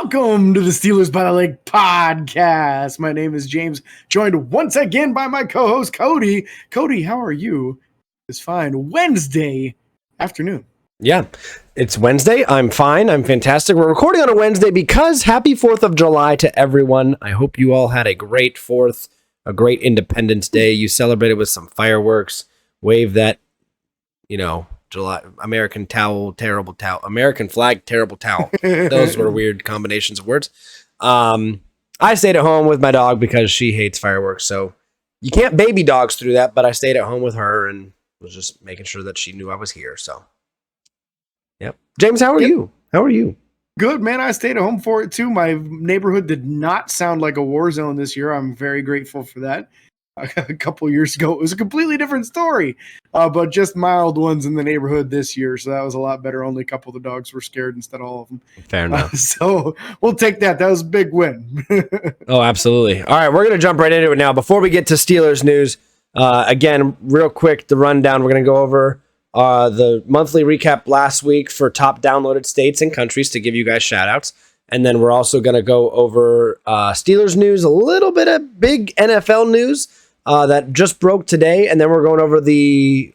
Welcome to the Steelers by the Lake podcast. My name is James, joined once again by my co-host Cody. Cody, how are you? It's fine. Wednesday afternoon. Yeah, it's Wednesday. I'm fine. I'm fantastic. We're recording on a Wednesday because happy 4th of July to everyone. I hope you all had a great 4th, a great Independence Day. You celebrated with some fireworks, wave that, July American towel, terrible towel, American flag, terrible towel. Those were weird combinations of words. I stayed at home with my dog because she hates fireworks. So you can't baby dogs through that, but I stayed at home with her and was just making sure that she knew I was here. So, yep. James, how are you? How are you? Good, man. I stayed at home for it too. My neighborhood did not sound like a war zone this year. I'm very grateful for that. A couple years ago, it was a completely different story, but just mild ones in the neighborhood this year. So that was a lot better. Only a couple of the dogs were scared instead of all of them. Fair enough. So we'll take that. That was a big win. Oh, absolutely. All right, we're going to jump right into it now. Before we get to Steelers news, again, real quick, the rundown. We're going to go over the monthly recap last week for top downloaded states and countries to give you guys shout outs. And then we're also going to go over Steelers news, a little bit of big NFL news that just broke today. And then we're going over the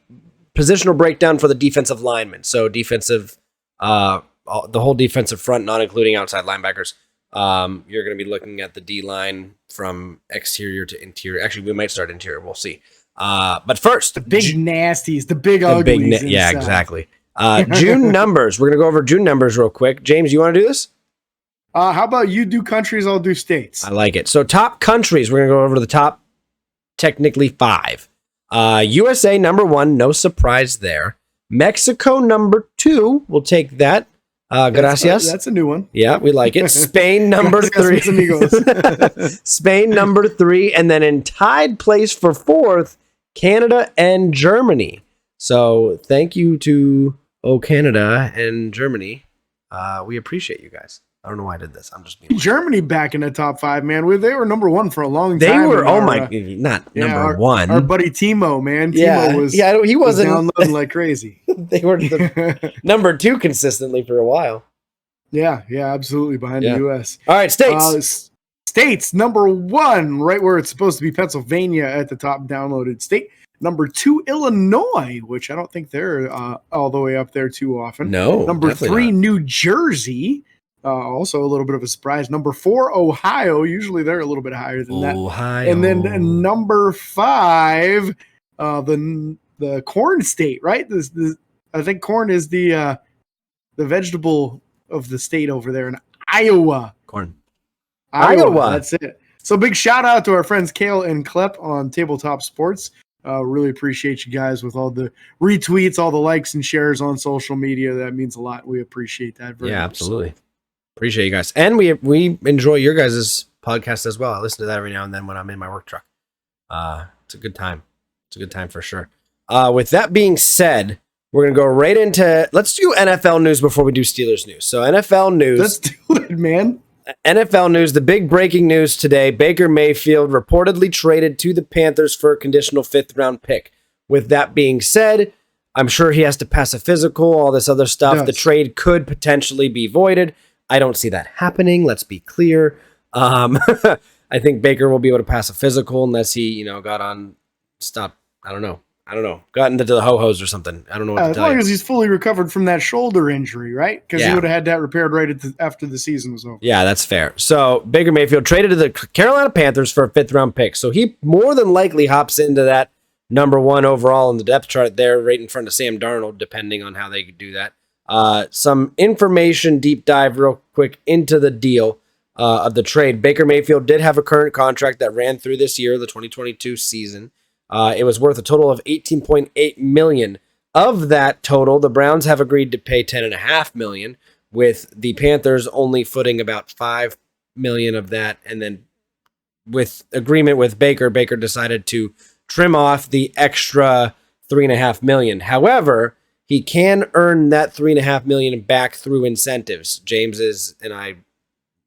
positional breakdown for the defensive linemen. So defensive, the whole defensive front, not including outside linebackers. You're going to be looking at the D-line from exterior to interior. Actually, we might start interior. We'll see. But first, the big nasties, the big uglies. Yeah, exactly. June numbers. We're going to go over June numbers real quick. James, you want to do this? How about you do countries, I'll do states. I like it. So top countries, we're going to go over the top, technically 5. USA number 1, no surprise there. Mexico number 2, we'll take that. Gracias. That's a new one. Yeah, we like it. Spain number 3. Spain number 3, and then in tied place for 4th, Canada and Germany. So thank you to Canada and Germany. We appreciate you guys. I don't know why I did this. I'm just being Germany back in the top 5, man. They were number 1 for a long time. They were, number 1. Our buddy Timo, man. He wasn't downloading like crazy. They were the number 2 consistently for a while. Yeah, absolutely behind the U.S. All right, states. States, number 1, right where it's supposed to be, Pennsylvania at the top downloaded state. Number 2, Illinois, which I don't think they're all the way up there too often. No. Number 3, New Jersey. Also a little bit of a surprise. Number 4, Ohio. Usually they're a little bit higher than that. Ohio. And then number 5, the corn state, right? I think corn is the vegetable of the state over there in Iowa. Corn. Iowa. That's it. So big shout out to our friends Kale and Klepp on Tabletop Sports. Really appreciate you guys with all the retweets, all the likes and shares on social media. That means a lot. We appreciate that very much. Yeah, absolutely. Appreciate you guys. And we enjoy your guys' podcast as well. I listen to that every now and then when I'm in my work truck. It's a good time. It's a good time for sure. With that being said, we're going to go right into, let's do NFL news before we do Steelers news. So NFL news. Let's do it, man. NFL news, the big breaking news today, Baker Mayfield reportedly traded to the Panthers for a conditional 5th round pick. With that being said, I'm sure he has to pass a physical, all this other stuff. Yes. The trade could potentially be voided. I don't see that happening. Let's be clear. I think Baker will be able to pass a physical unless he, got on stop. I don't know. Got into the ho-hos or something. I don't know what to tell you. As long as he's fully recovered from that shoulder injury, right? Because he would have had that repaired right after the season was over. Yeah, that's fair. So Baker Mayfield traded to the Carolina Panthers for a 5th round pick. So he more than likely hops into that number 1 overall in the depth chart there, right in front of Sam Darnold, depending on how they could do that. Some information deep dive real quick into the deal of the trade. Baker Mayfield did have a current contract that ran through this year, the 2022 season. It was worth a total of $18.8 million. Of that total, the Browns have agreed to pay $10.5 million, with the Panthers only footing about $5 million of that. And then with agreement with Baker decided to trim off the extra $3.5 million. However, he can earn that $3.5 million back through incentives. James is, and I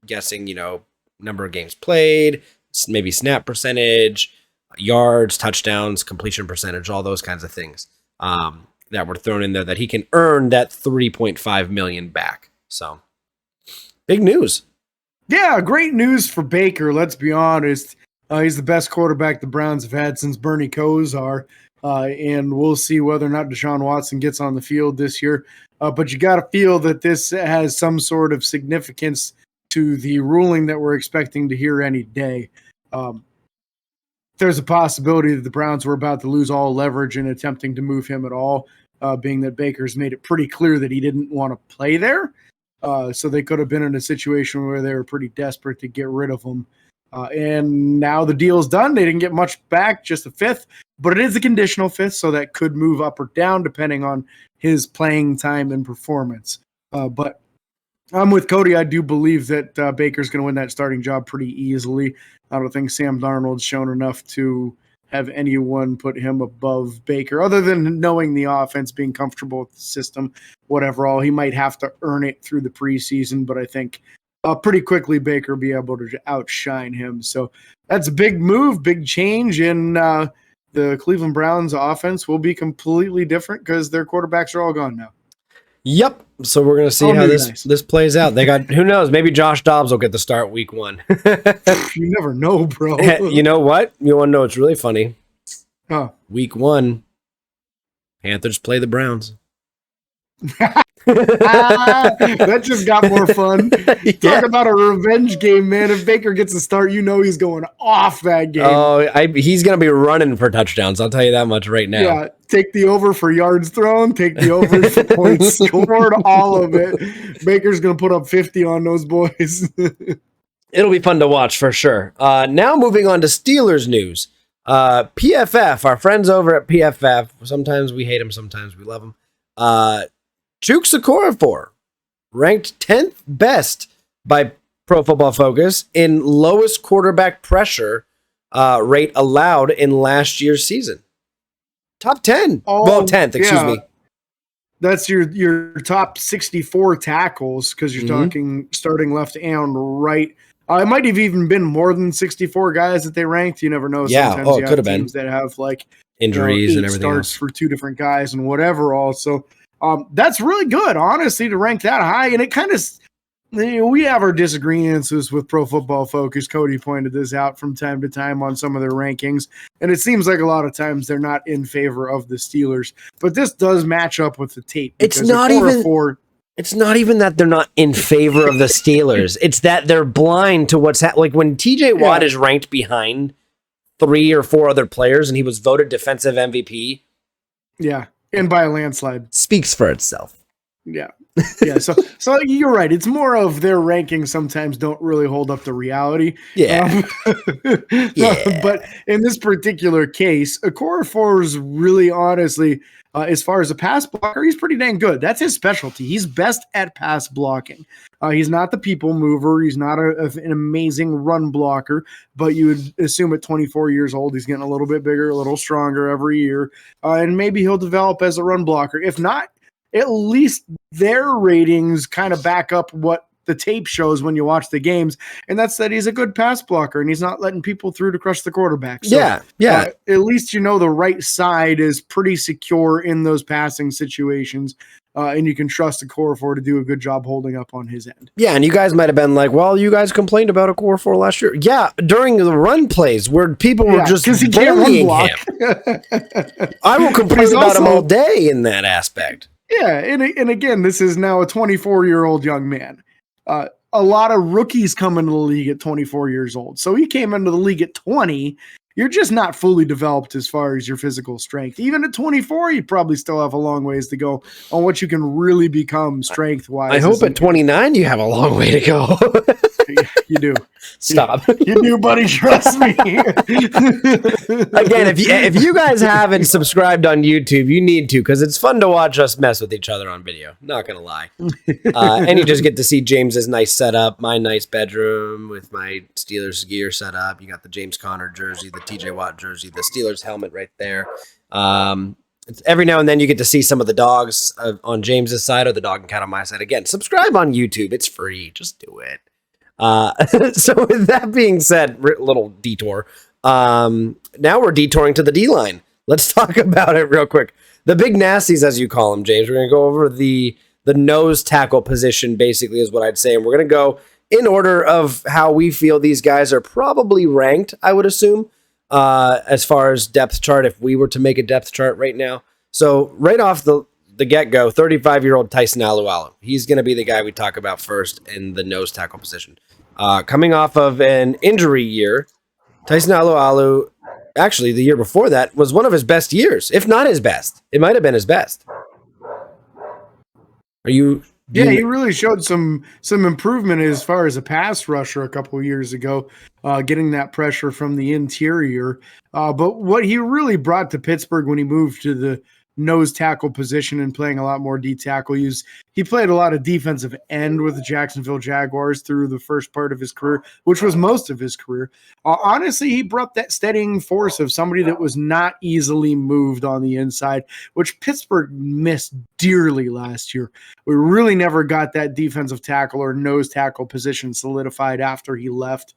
guessing, number of games played, maybe snap percentage, yards, touchdowns, completion percentage, all those kinds of things that were thrown in there that he can earn that $3.5 million back. So big news. Yeah, great news for Baker. Let's be honest. He's the best quarterback the Browns have had since Bernie Kosar. And we'll see whether or not Deshaun Watson gets on the field this year. But you got to feel that this has some sort of significance to the ruling that we're expecting to hear any day. There's a possibility that the Browns were about to lose all leverage in attempting to move him at all, being that Baker's made it pretty clear that he didn't want to play there. So they could have been in a situation where they were pretty desperate to get rid of him. And now the deal's done. They didn't get much back, just a fifth, but it is a conditional fifth, so that could move up or down depending on his playing time and performance. But I'm with Cody. I do believe that Baker's going to win that starting job pretty easily. I don't think Sam Darnold's shown enough to have anyone put him above Baker, other than knowing the offense, being comfortable with the system, whatever. All he might have to earn it through the preseason, but I think pretty quickly Baker will be able to outshine him. So that's a big move, big change, and the Cleveland Browns offense will be completely different because their quarterbacks are all gone now. Yep. So we're going to see how this plays out. They got, who knows, maybe Josh Dobbs will get the start week 1. You never know, bro. You know what? You want to know what's really funny? Huh. Week 1, Panthers play the Browns. That just got more fun. Talk about a revenge game, man. If Baker gets a start, you know he's going off that game. Oh, he's going to be running for touchdowns. I'll tell you that much right now. Yeah, take the over for yards thrown, take the over for points scored, all of it. Baker's going to put up 50 on those boys. It'll be fun to watch for sure. Now moving on to Steelers news. PFF, our friends over at PFF, sometimes we hate them, sometimes we love them. Chooks Okorafor, ranked 10th best by Pro Football Focus in lowest quarterback pressure rate allowed in last year's season. Top 10. Well, 10th, excuse me. That's your top 64 tackles because you're talking starting left and right. It might have even been more than 64 guys that they ranked. You never know. Yeah, sometimes it could have been. Teams that have like injuries and everything starts else for 2 different guys and whatever. Also, that's really good, honestly, to rank that high. And it kind of, we have our disagreements with Pro Football Focus. Cody pointed this out from time to time on some of their rankings, and it seems like a lot of times they're not in favor of the Steelers. But this does match up with the tape. It's not even that they're not in favor of the Steelers. It's that they're blind to what's happening. Like when TJ Watt is ranked behind 3 or 4 other players and he was voted defensive MVP. Yeah. And by a landslide. Speaks for itself. Yeah. Yeah. So you're right. It's more of their rankings sometimes don't really hold up to reality. Yeah. But in this particular case, Okorafor is really honestly, as far as a pass blocker, he's pretty dang good. That's his specialty. He's best at pass blocking. He's not the people mover. He's not an amazing run blocker, but you would assume at 24 years old, he's getting a little bit bigger, a little stronger every year. And maybe he'll develop as a run blocker. If not, at least their ratings kind of back up what the tape shows when you watch the games, and that's that he's a good pass blocker and he's not letting people through to crush the quarterback. So, yeah. At least you know the right side is pretty secure in those passing situations, and you can trust Okorafor to do a good job holding up on his end. Yeah, and you guys might have been like, well, you guys complained about Okorafor last year. Yeah, during the run plays where people were just bullying him. I will complain about him all day in that aspect. Yeah, and again, this is now a 24-year-old young man. A lot of rookies come into the league at 24 years old. So he came into the league at 20. You're just not fully developed as far as your physical strength. Even at 24, you probably still have a long ways to go on what you can really become strength-wise. I hope at 29 you have a long way to go. You do. Stop. You do, buddy. Trust me. Again, if you guys haven't subscribed on YouTube, you need to, because it's fun to watch us mess with each other on video. Not going to lie. And you just get to see James's nice setup, my nice bedroom with my Steelers gear set up. You got the James Conner jersey, the TJ Watt jersey, the Steelers helmet right there. Every now and then you get to see some of the dogs on James's side or the dog and cat on my side. Again, subscribe on YouTube. It's free. Just do it. So with that being said, little detour. Now we're detouring to the D-line. Let's talk about it real quick. The big nasties, as you call them, James. We're going to go over the nose tackle position, basically, is what I'd say. And we're going to go in order of how we feel these guys are probably ranked, I would assume, as far as depth chart, if we were to make a depth chart right now. So right off the get-go, 35-year-old Tyson Alualu. He's going to be the guy we talk about first in the nose tackle position. Coming off of an injury year, Tyson Alualu, actually the year before that, was one of his best years, if not his best. It might have been his best. Yeah, he really showed some improvement as far as a pass rusher a couple of years ago, getting that pressure from the interior. But what he really brought to Pittsburgh when he moved to the nose tackle position and playing a lot more D tackle, he played a lot of defensive end with the Jacksonville Jaguars through the first part of his career, which was most of his career. Honestly, he brought that steadying force of somebody that was not easily moved on the inside, which Pittsburgh missed dearly last year. We really never got that defensive tackle or nose tackle position solidified after he left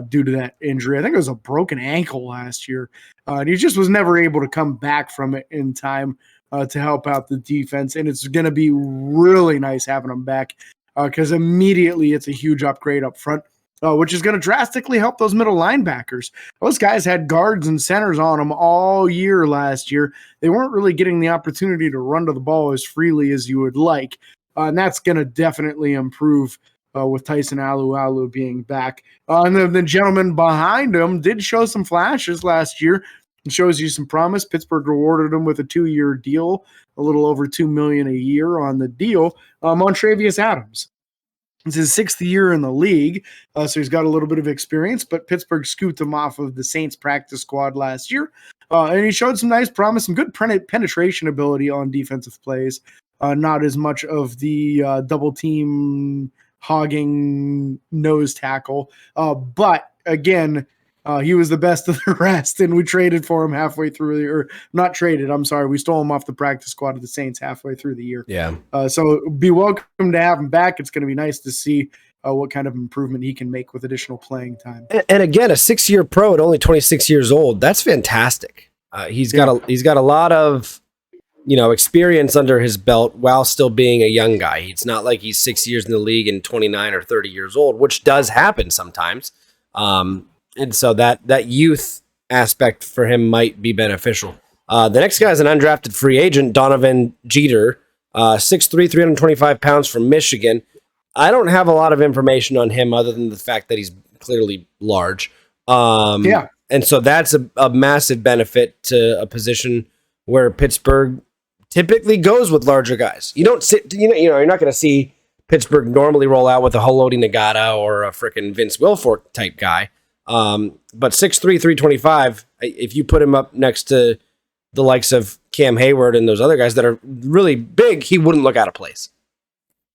due to that injury. I think it was a broken ankle last year. And he just was never able to come back from it in time to help out the defense. And it's going to be really nice having him back because immediately it's a huge upgrade up front, which is going to drastically help those middle linebackers. Those guys had guards and centers on them all year last year. They weren't really getting the opportunity to run to the ball as freely as you would like. And that's going to definitely improve with Tyson Alualu being back. And the gentleman behind him did show some flashes last year. It shows you some promise. Pittsburgh rewarded him with a 2-year deal, a little over $2 million a year on the deal. Montravius Adams. It's his 6th year in the league, so he's got a little bit of experience, but Pittsburgh scooped him off of the Saints practice squad last year, and he showed some nice promise, some good penetration ability on defensive plays, not as much of the double team hogging nose tackle. But again, he was the best of the rest, and we traded for him halfway through, or not traded, I'm sorry. We stole him off the practice squad of the Saints halfway through the year. Yeah. So be welcome to have him back. It's going to be nice to see what kind of improvement he can make with additional playing time. And again, a 6-year pro at only 26 years old. That's fantastic. He's got a lot of experience under his belt while still being a young guy. It's not like he's 6 years in the league and 29 or 30 years old, which does happen sometimes. And so that youth aspect for him might be beneficial. The next guy is an undrafted free agent, Donovan Jeter, 6'3", 325 pounds from Michigan. I don't have a lot of information on him other than the fact that he's clearly large. And so that's a massive benefit to a position where Pittsburgh typically goes with larger guys. You don't you're not going to see Pittsburgh normally roll out with a Haloti Ngata or a freaking Vince Wilfork type guy. But 6'3", 325, if you put him up next to the likes of Cam Hayward and those other guys that are really big, he wouldn't look out of place.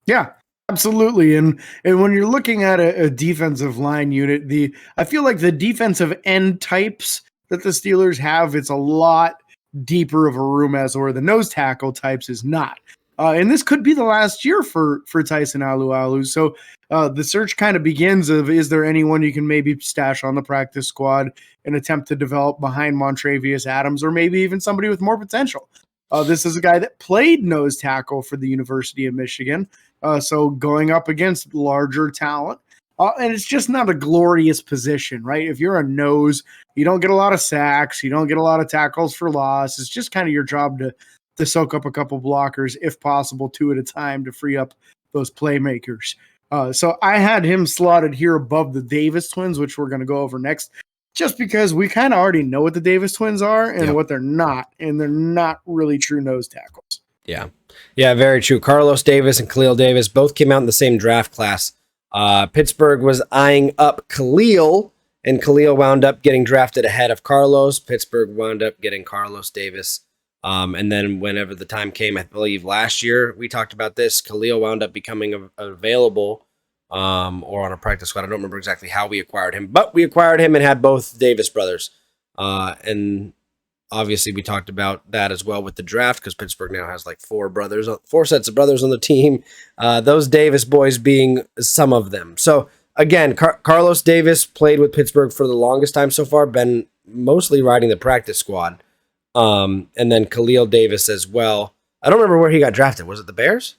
Yeah, absolutely. And when you're looking at a defensive line unit, I feel like the defensive end types that the Steelers have, it's a lot deeper of a room as or the nose tackle types is not. And this could be the last year for Tyson Alualu. So the search kind of begins of, is there anyone you can maybe stash on the practice squad and attempt to develop behind Montravius Adams, or maybe even somebody with more potential? This is a guy that played nose tackle for the University of Michigan. So going up against larger talent. And it's just not a glorious position, right? If you're a nose, you don't get a lot of sacks. You don't get a lot of tackles for loss. It's just kind of your job to soak up a couple blockers, if possible, 2 at a time to free up those playmakers. So I had him slotted here above the Davis twins, which we're going to go over next, just because we kind of already know what the Davis twins are and what they're not, and they're not really true nose tackles. Yeah, very true. Carlos Davis and Khalil Davis both came out in the same draft class. Pittsburgh was eyeing up Khalil, and Khalil wound up getting drafted ahead of Carlos. Pittsburgh wound up getting Carlos Davis. And then whenever the time came, I believe last year, we talked about this, Khalil wound up becoming available or on a practice squad. I don't remember exactly how we acquired him, but we acquired him and had both Davis brothers. And obviously we talked about that as well with the draft, because Pittsburgh now has like 4 sets of brothers on the team, those Davis boys being some of them. So again, Carlos Davis played with Pittsburgh for the longest time so far, been mostly riding the practice squad. And then Khalil Davis as well. I don't remember where he got drafted. Was it the Bears?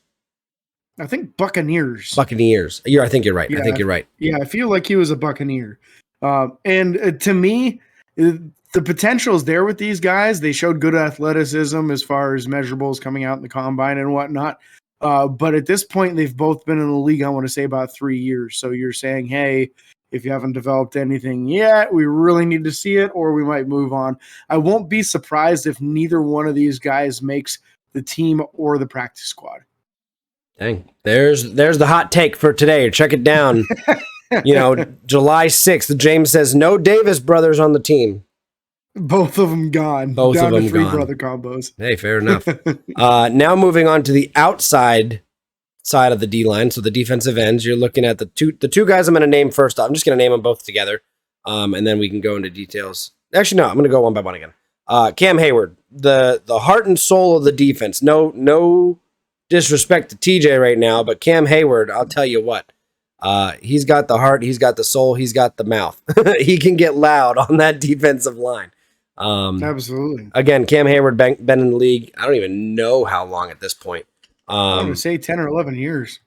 I think Buccaneers. Buccaneers. I think you're right. I think you're right. Yeah, I feel like he was a Buccaneer. And to me, the potential is there with these guys. They showed good athleticism as far as measurables coming out in the combine and whatnot. But at this point, they've both been in the league, I want to say, about 3 years. So you're saying, hey, if you haven't developed anything yet, we really need to see it, or we might move on. I won't be surprised if neither one of these guys makes the team or the practice squad. Dang. There's the hot take for today. Check it down. July 6th, James says no Davis brothers on the team. Both of them gone. Both down of them to three gone. brother combos. Hey, fair enough. Now moving on to the outside side of the D line, so the defensive ends. You're looking at the two guys I'm going to name first. I'm just going to name them both together, and then we can go into details. Actually, no, I'm going to go one by one again. Cam Hayward, the heart and soul of the defense. No disrespect to TJ right now, but Cam Hayward, I'll tell you what. He's got the heart, he's got the soul, he's got the mouth. He can get loud on that defensive line. Absolutely. Again, Cam Hayward been in the league. I don't even know how long at this point. I want to say 10 or 11 years.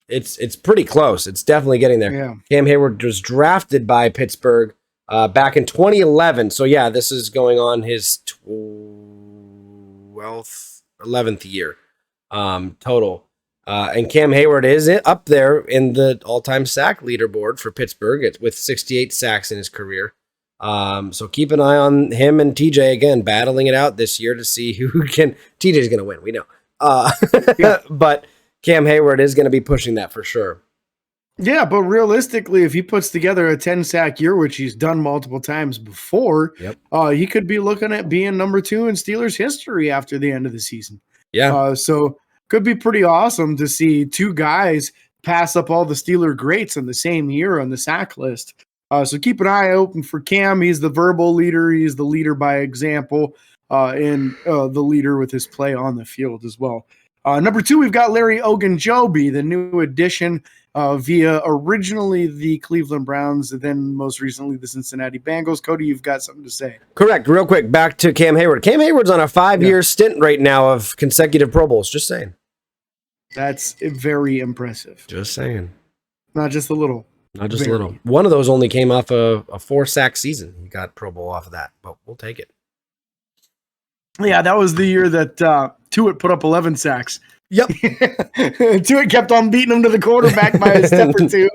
It's pretty close. It's definitely getting there. Yeah. Cam Hayward was drafted by Pittsburgh back in 2011. So yeah, this is going on his 11th year total. And Cam Hayward is up there in the all-time sack leaderboard for Pittsburgh with 68 sacks in his career. So keep an eye on him and TJ again, battling it out this year to see who can. TJ's going to win, we know. Yeah. But Cam Hayward is going to be pushing that for sure. Yeah, but realistically, if he puts together a 10-sack year, which he's done multiple times before, he could be looking at being number 2 in Steelers history after the end of the season. Yeah. So could be pretty awesome to see two guys pass up all the Steeler greats in the same year on the sack list. So keep an eye open for Cam. He's the verbal leader. He's the leader by example, and the leader with his play on the field as well. Number 2, we've got Larry Ogunjobi, the new addition via originally the Cleveland Browns, and then most recently the Cincinnati Bengals. Cody, you've got something to say. Correct. Real quick, back to Cam Hayward. Cam Hayward's on a 5-year stint right now of consecutive Pro Bowls. Just saying. That's very impressive. Just saying. Not just a little. Not just a little. One of those only came off a 4-sack season. He got Pro Bowl off of that, but we'll take it. Yeah, that was the year that Tuitt put up 11 sacks. Yep. Tuitt kept on beating him to the quarterback by a step or two.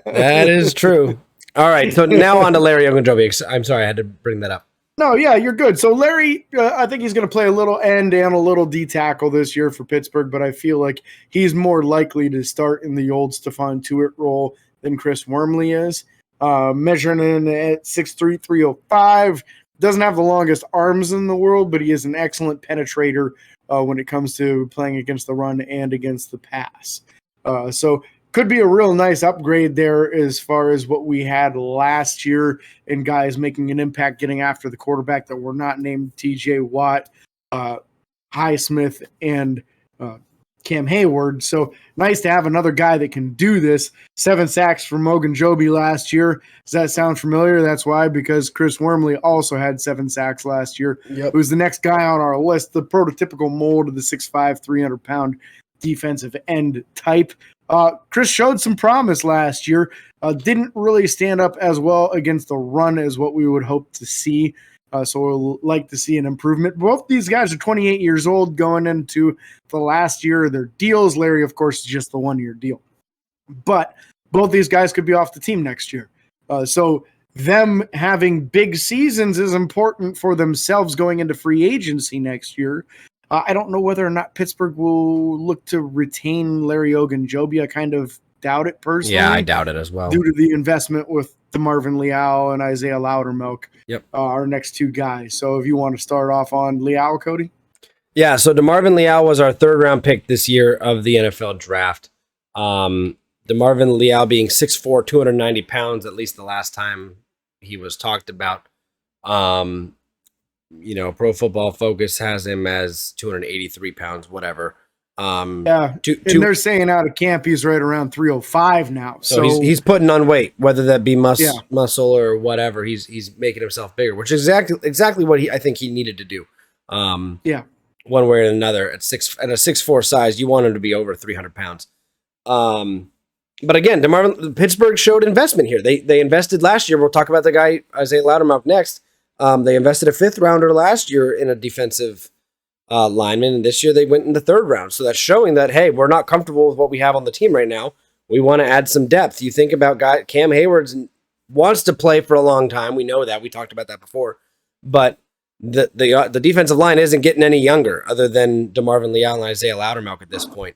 That is true. All right, so now on to Larry Ogunjobi. I'm sorry, I had to bring that up. No, yeah, you're good. So Larry, I think he's going to play a little end and a little D tackle this year for Pittsburgh, but I feel like he's more likely to start in the old Stephon Tuitt role than Chris Wormley is. Measuring in at 6'3", 305. Doesn't have the longest arms in the world, but he is an excellent penetrator when it comes to playing against the run and against the pass. So could be a real nice upgrade there as far as what we had last year and guys making an impact getting after the quarterback that were not named TJ Watt, Highsmith, and Cam Hayward. So nice to have another guy that can do this. 7 sacks from Ogunjobi last year. Does that sound familiar? That's why, because Chris Wormley also had 7 sacks last year. Yep. Who's the next guy on our list, the prototypical mold of the 6'5", 300-pound defensive end type. Chris showed some promise last year. Didn't really stand up as well against the run as what we would hope to see. So we'll like to see an improvement. Both these guys are 28 years old going into the last year of their deals. Larry, of course, is just the 1-year deal. But both these guys could be off the team next year. So them having big seasons is important for themselves going into free agency next year. I don't know whether or not Pittsburgh will look to retain Larry Ogunjobi. I kind of doubt it personally. Yeah, I doubt it as well. Due to the investment with DeMarvin Leal and Isaiah Loudermilk, our next 2 guys. So if you want to start off on Leal, Cody? Yeah, so DeMarvin Leal was our 3rd-round pick this year of the NFL draft. DeMarvin Leal being 6'4", 290 pounds, at least the last time he was talked about. Pro Football Focus has him as 283 pounds, whatever. They're saying out of camp he's right around 305 now. So he's putting on weight, whether that be muscle or whatever. He's making himself bigger, which is exactly what I think he needed to do. one way or another. At a 6'4" size, you want him to be over 300 pounds. But again, Pittsburgh showed investment here. They invested last year. We'll talk about the guy Isaiah Loudermilk next. They invested a 5th rounder last year in a defensive lineman, and this year they went in the 3rd round. So that's showing that, hey, we're not comfortable with what we have on the team right now. We want to add some depth. You think about Cam Hayward wants to play for a long time. We know that. We talked about that before. But the defensive line isn't getting any younger, other than DeMarvin Leal and Isaiah Loudermilk at this point.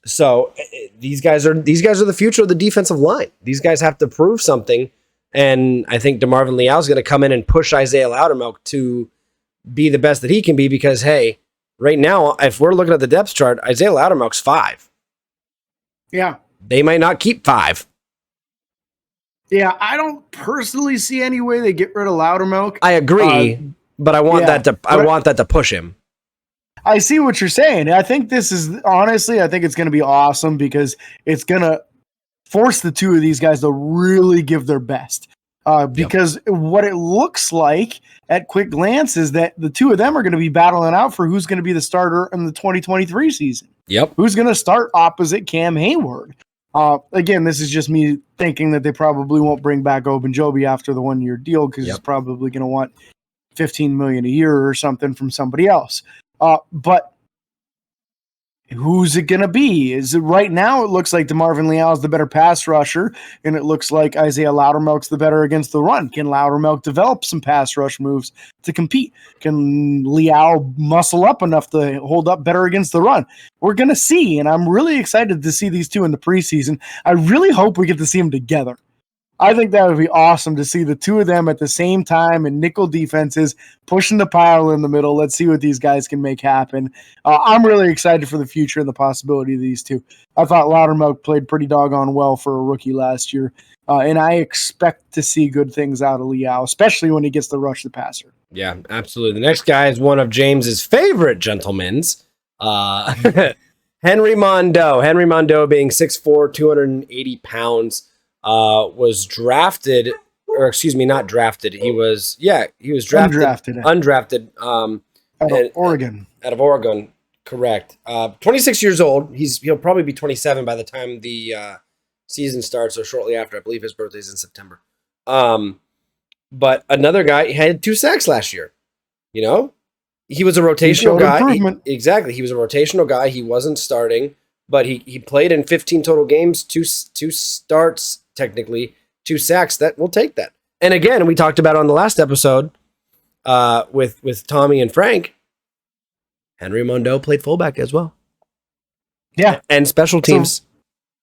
So these guys are the future of the defensive line. These guys have to prove something, and I think DeMarvin Leal is going to come in and push Isaiah Loudermilk to be the best that he can be. Because hey, right now, if we're looking at the depth chart, Isaiah Loudermilk's 5. Yeah, they might not keep 5. Yeah, I don't personally see any way they get rid of Loudermilk. I agree, but I want that to push him. I see what you're saying. I think this is honestly, I think it's going to be awesome because it's going to force the two of these guys to really give their best. Because what it looks like at quick glance is that the two of them are going to be battling out for who's going to be the starter in the 2023 season. Yep. Who's going to start opposite Cam Hayward? Again, this is just me thinking that they probably won't bring back Ogunjobi after the 1-year deal because he's probably going to want $15 million a year or something from somebody else. But who's it going to be? Is it right now? It looks like DeMarvin Leal is the better pass rusher, and it looks like Isaiah Loudermilk's the better against the run. Can Loudermilk develop some pass rush moves to compete? Can Leal muscle up enough to hold up better against the run? We're going to see, and I'm really excited to see these two in the preseason. I really hope we get to see them together. I think that would be awesome to see the two of them at the same time in nickel defenses, pushing the pile in the middle. Let's see what these guys can make happen. I'm really excited for the future and the possibility of these two. I thought Loudermilk played pretty doggone well for a rookie last year, and I expect to see good things out of Leal, especially when he gets to rush the passer. Yeah, absolutely. The next guy is one of James's favorite gentlemen's, Henry Mondeau. Henry Mondeau being 6'4", 280 pounds. Was drafted, or excuse me, not drafted. He was drafted. Undrafted. Out of Oregon. Out of Oregon, correct. 26 years old. He'll probably be 27 by the time the season starts, or shortly after. I believe his birthday's in September. But another guy, he had 2 sacks last year. You know, he was a rotational guy. Exactly, he was a rotational guy. He wasn't starting, but he played in 15 total games, two starts. Technically 2 sacks. That we'll take that. And again, we talked about on the last episode with Tommy and Frank. Henry Mondeau played fullback as well. Yeah, and special teams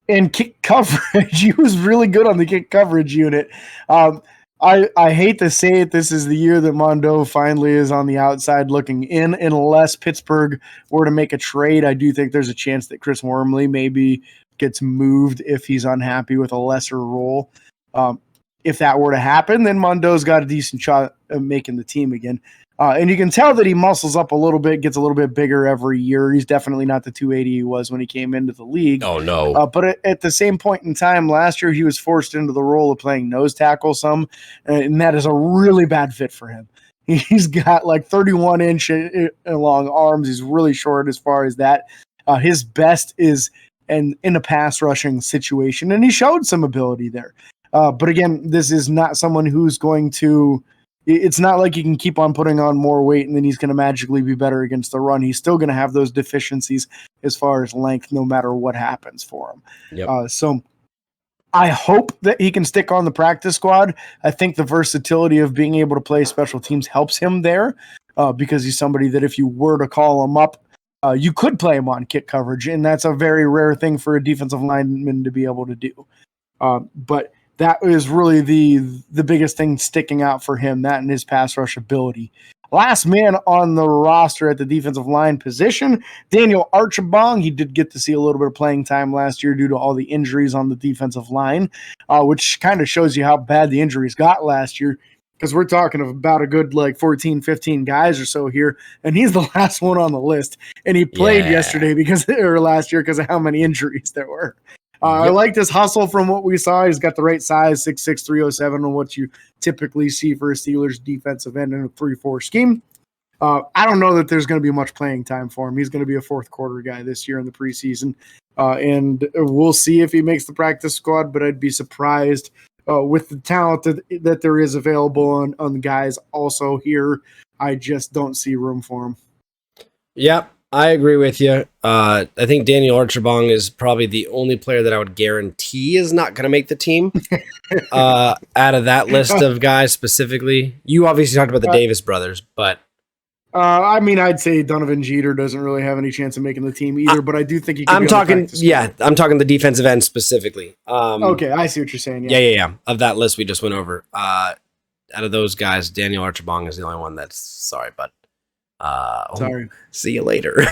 and kick coverage. He was really good on the kick coverage unit. I hate to say it. This is the year that Mondeau finally is on the outside looking in. Unless Pittsburgh were to make a trade, I do think there's a chance that Chris Wormley maybe gets moved if he's unhappy with a lesser role. If that were to happen, then Mondeau's got a decent shot of making the team again. And you can tell that he muscles up a little bit, gets a little bit bigger every year. He's definitely not the 280 he was when he came into the league. Oh, no. But at the same point in time last year, he was forced into the role of playing nose tackle some, and that is a really bad fit for him. He's got like 31-inch long arms. He's really short as far as that. His best is in a pass rushing situation, and he showed some ability there. But again, this is not someone who's going to – it's not like he can keep on putting on more weight and then he's going to magically be better against the run. He's still going to have those deficiencies as far as length no matter what happens for him. Yep. So I hope that he can stick on the practice squad. I think the versatility of being able to play special teams helps him there because he's somebody that if you were to call him up, you could play him on kick coverage, and that's a very rare thing for a defensive lineman to be able to do. But that is really the biggest thing sticking out for him, that and his pass rush ability. Last man on the roster at the defensive line position, Daniel Archibong. He did get to see a little bit of playing time last year due to all the injuries on the defensive line, which kind of shows you how bad the injuries got last year. Because we're talking about a good 14, 15 guys or so here, and he's the last one on the list. And he played yesterday last year because of how many injuries there were. I like this hustle from what we saw. He's got the right size, 6'6", 307, on what you typically see for a Steelers defensive end in a 3-4 scheme. I don't know that there's going to be much playing time for him. He's going to be a fourth quarter guy this year in the preseason. And we'll see if he makes the practice squad, but I'd be surprised with the talent that there is available on the guys also here. I just don't see room for him. Yep, I agree with you. I think Daniel Archibong is probably the only player that I would guarantee is not going to make the team out of that list of guys specifically. You obviously talked about the Davis brothers, but I mean, I'd say Donovan Jeter doesn't really have any chance of making the team either, but I do think he could I'm talking the defensive end specifically. Okay, I see what you're saying. Yeah. Of that list we just went over, out of those guys, Daniel Archibong is the only one that's sorry, but sorry. See you later.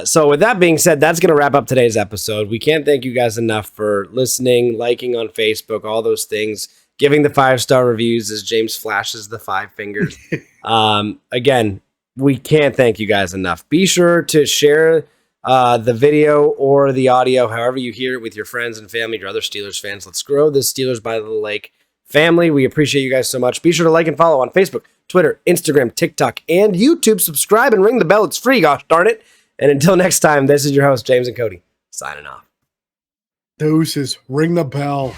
So with that being said, that's going to wrap up today's episode. We can't thank you guys enough for listening, liking on Facebook, all those things, giving the 5-star reviews as James flashes the 5 fingers. Again, we can't thank you guys enough. Be sure to share the video or the audio, however you hear it, with your friends and family, your other Steelers fans. Let's grow the Steelers by the Lake family. We appreciate you guys so much. Be sure to like and follow on Facebook, Twitter, Instagram, TikTok, and YouTube. Subscribe and ring the bell. It's free, gosh darn it. And until next time, this is your host, James and Cody, signing off. Deuces, ring the bell.